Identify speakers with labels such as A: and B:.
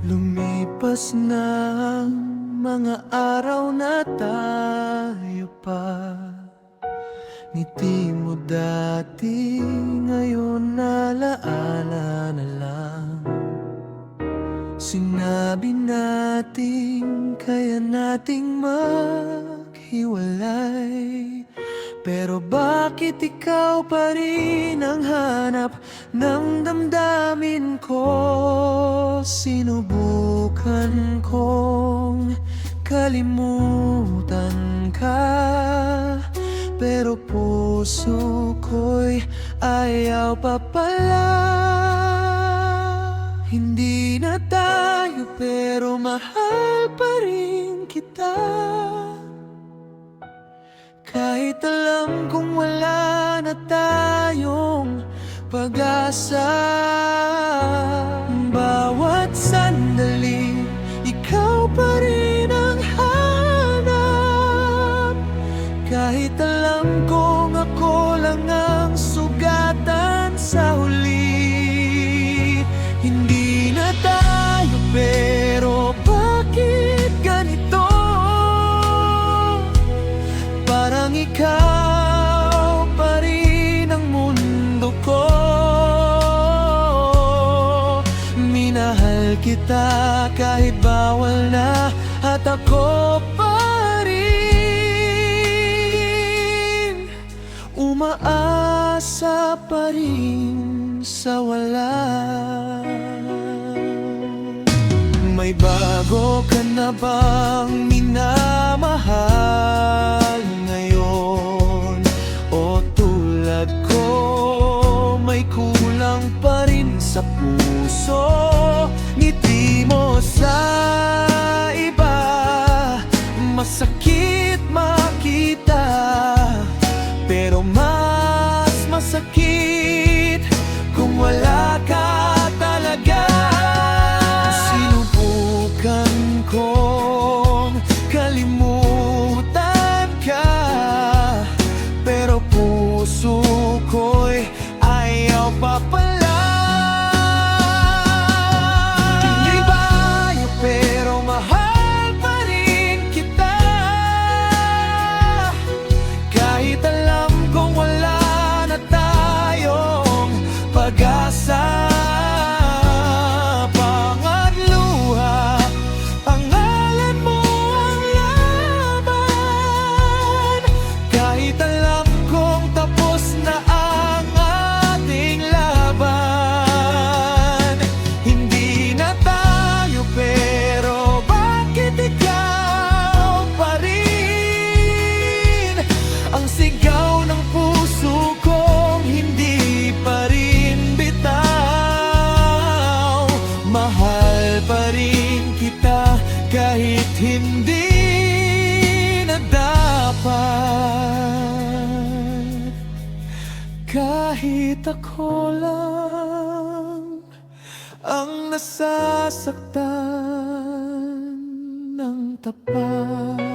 A: Lumipas na ang mga araw na tayo pa. Ngiti mo dati, ngayon nalaala na lang. Sinabi natin, kaya nating maghiwalay. Pero bakit ikaw pa rin ang hanap ng damdamin ko? Sinubukan kong kalimutan ka, pero puso ko'y ayaw pa pala. Hindi na tayo pero mahal pa rin kita. Kahit alam kong wala na tayong pag-asa. Bawat sandali, ikaw pa rin ang hanap. Kahit alam kong ako lang ang sugatan sa huli. Hindi na tayo pero bakit ganito? Parang ikaw pa rin ang mundo ko. Minahal kita kahit bawal na, at ako pa rin umaasa pa rin sa wala. May bago ka na bang minamahal ngayon? O tulad ko, may kulang pa rin sa puso? Ngiti mo sa iba, masakit makita, pero mas masakit kung wala ka talaga. Kong kalimutan ka, pero puso ko'y ayaw pa pala. Hindi bayo pero mahal pa rin kita. Kahit alam kong wala na tayong pag-asa. Kahit hindi na dapat, kahit ako lang ang nasasaktan ng tapat.